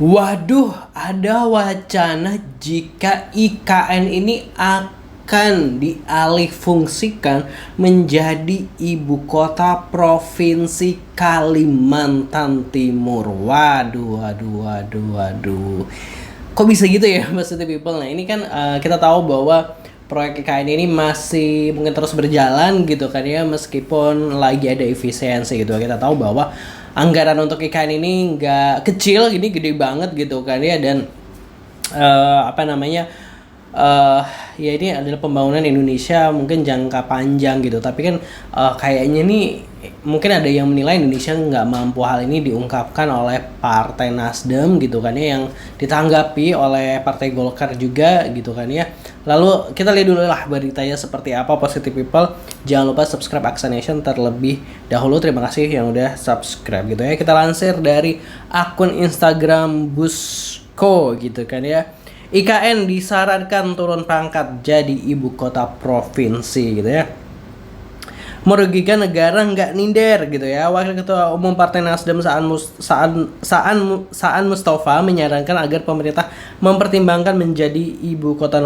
Waduh, ada wacana jika IKN ini akan dialihfungsikan menjadi ibu kota provinsi Kalimantan Timur. Waduh. Kok bisa gitu ya, maksudnya people? Nah, ini kan kita tahu bahwa proyek IKN ini masih mungkin terus berjalan gitu kan ya, meskipun lagi ada efisiensi gitu. Kita tahu bahwa anggaran untuk IKN ini nggak kecil, ini gede banget gitu kan ya, dan ya ini adalah pembangunan Indonesia mungkin jangka panjang gitu, tapi kan kayaknya nih mungkin ada yang menilai Indonesia nggak mampu hal ini diungkapkan oleh Partai Nasdem gitu kan ya, yang ditanggapi oleh Partai Golkar juga gitu kan ya. Lalu kita lihat dulu lah beritanya seperti apa, positive people. Jangan lupa subscribe Aksa Nation terlebih dahulu. Terima kasih yang udah subscribe gitu ya. Kita lansir dari akun Instagram Busko gitu kan ya. IKN disarankan turun pangkat jadi ibu kota provinsi gitu ya. Merugikan negara nggak ninder gitu ya. Wakil Ketua Umum Partai Nasdem Saan Mustafa menyarankan agar pemerintah mempertimbangkan menjadikan ibu kota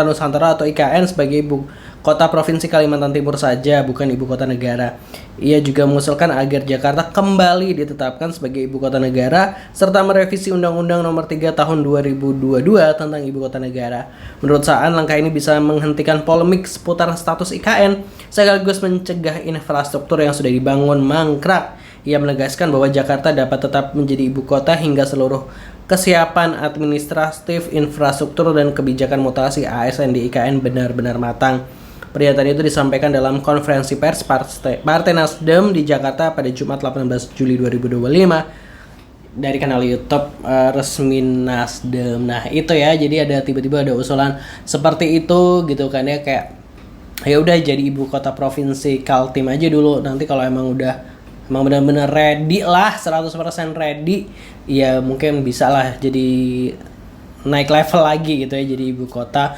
Nusantara atau IKN sebagai ibu kota provinsi Kalimantan Timur saja, bukan ibu kota negara. Ia juga mengusulkan agar Jakarta kembali ditetapkan sebagai ibu kota negara serta merevisi Undang-Undang Nomor 3 Tahun 2022 tentang ibu kota negara. Menurut Saan, langkah ini bisa menghentikan polemik seputar status IKN sekaligus mencegah infrastruktur yang sudah dibangun mangkrak. Ia menegaskan bahwa Jakarta dapat tetap menjadi ibu kota hingga seluruh kesiapan administratif, infrastruktur, dan kebijakan mutasi ASN di IKN benar-benar matang. Pernyataan itu disampaikan dalam konferensi pers Partai Nasdem di Jakarta pada Jumat 18 Juli 2025 dari kanal YouTube resmi Nasdem. Nah, itu ya, jadi tiba-tiba ada usulan seperti itu gitu kan ya, kayak ya udah jadi ibu kota provinsi Kaltim aja dulu. Nanti kalau emang benar-benar ready lah, 100% ready, ya mungkin bisa lah jadi naik level lagi gitu ya, jadi ibu kota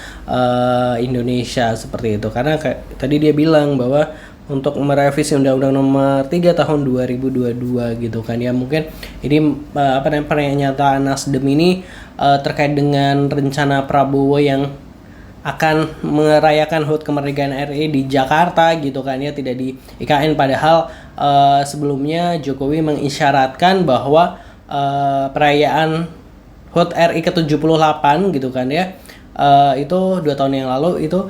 Indonesia seperti itu. Karena kayak tadi dia bilang bahwa untuk merevisi Undang-Undang Nomor 3 Tahun 2022 gitu kan ya, mungkin ini pernyataan Nasdem ini terkait dengan rencana Prabowo yang akan merayakan HUT kemerdekaan RI di Jakarta gitu kan ya, tidak di IKN. Padahal sebelumnya Jokowi mengisyaratkan bahwa perayaan HUT RI ke-78 gitu kan ya, itu 2 tahun yang lalu itu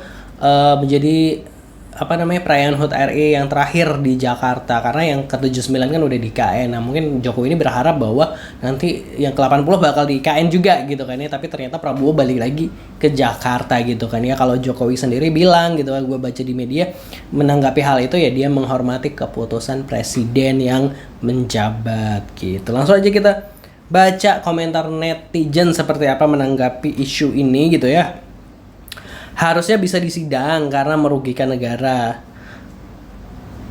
menjadi perayaan HUT RI yang terakhir di Jakarta, karena yang ke-79 kan udah di IKN. Nah, mungkin Jokowi ini berharap bahwa nanti yang ke-80 bakal di IKN juga gitu kan ya, tapi ternyata Prabowo balik lagi ke Jakarta gitu kan ya. Kalau Jokowi sendiri bilang gitu, gue baca di media, menanggapi hal itu ya dia menghormati keputusan presiden yang menjabat gitu. Langsung aja kita baca komentar netizen seperti apa menanggapi isu ini gitu ya. Harusnya bisa disidang karena merugikan negara.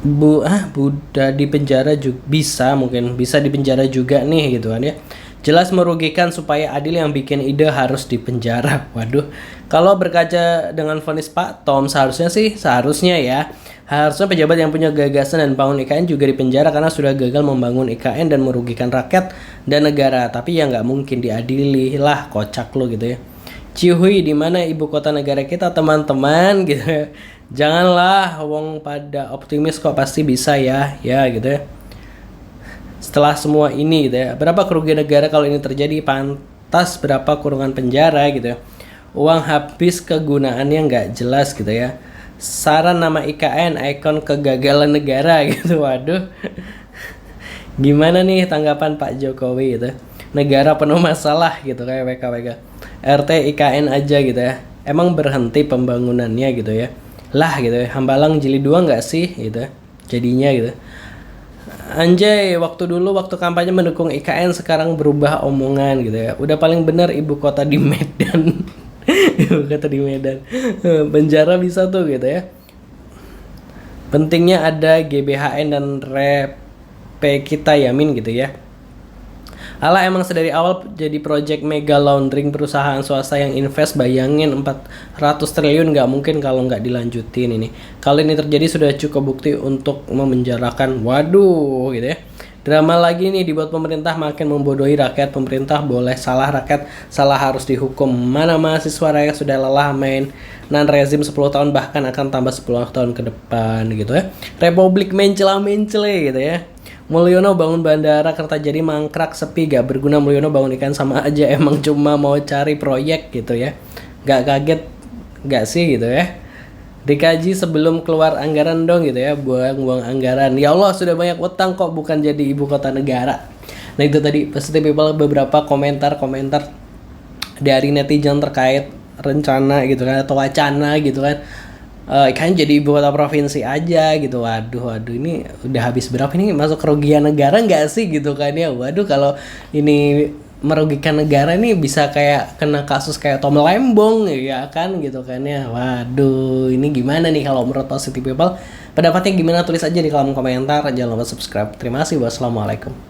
Buddha di penjara juga mungkin bisa dipenjara juga nih gitu kan ya. Jelas merugikan, supaya adil yang bikin ide harus dipenjara. Waduh, kalau berkaca dengan vonis Pak Tom, seharusnya ya, harusnya pejabat yang punya gagasan dan bangun IKN juga dipenjara karena sudah gagal membangun IKN dan merugikan rakyat dan negara. Tapi ya nggak mungkin diadili lah, kocak lo gitu ya. Cihuy, di mana ibu kota negara kita teman-teman gitu ya. Janganlah wong pada optimis kok pasti bisa ya gitu ya. Setelah semua ini gitu ya, berapa kerugian negara kalau ini terjadi, pantas berapa kurungan penjara gitu ya. Uang habis kegunaannya nggak jelas gitu ya. Saran nama IKN ikon kegagalan negara gitu. Waduh. Gimana nih tanggapan Pak Jokowi gitu? Negara penuh masalah gitu kayak WKWK. RT IKN aja gitu ya. Emang berhenti pembangunannya gitu ya. Lah gitu ya. Hambalang jilid 2 enggak sih gitu ya. Jadinya gitu. Anjay, waktu kampanye mendukung IKN, sekarang berubah omongan gitu ya. Udah paling benar ibu kota di Medan. Ibu kota di Medan. Penjara bisa tuh gitu ya. Pentingnya ada GBHN dan RP kita Yamin gitu ya. Alah, emang sedari awal jadi project mega laundering, perusahaan swasta yang invest, bayangin 400 triliun, nggak mungkin kalau nggak dilanjutin ini. Kalau ini terjadi sudah cukup bukti untuk memenjarakan. Waduh gitu ya. Drama lagi nih dibuat pemerintah makin membodohi rakyat. Pemerintah boleh salah, rakyat salah harus dihukum. Mana mahasiswa rakyat sudah lelah main rezim 10 tahun, bahkan akan tambah 10 tahun ke depan gitu ya. Republik mencela-mencele gitu ya. Mulyono bangun bandara Kertajati mangkrak sepi, gak berguna. Mulyono bangun ikan sama aja, emang cuma mau cari proyek gitu ya. Gak kaget gak sih gitu ya. Dikaji sebelum keluar anggaran dong gitu ya, buang-buang anggaran. Ya Allah, sudah banyak utang kok bukan jadi ibu kota negara. Nah itu tadi Positive People, beberapa komentar-komentar dari netizen terkait rencana gitu kan, atau wacana gitu kan, kan jadi ibu kota provinsi aja gitu. Waduh ini udah habis berapa ini, masuk kerugian negara nggak sih gitu kan ya. Waduh, kalau ini merugikan negara ini bisa kayak kena kasus kayak Tom Lembong ya kan gitu kan ya. Waduh, ini gimana nih kalau menurut Positive People? Pendapatnya gimana? Tulis aja di kolom komentar. Jangan lupa subscribe. Terima kasih. Wassalamualaikum.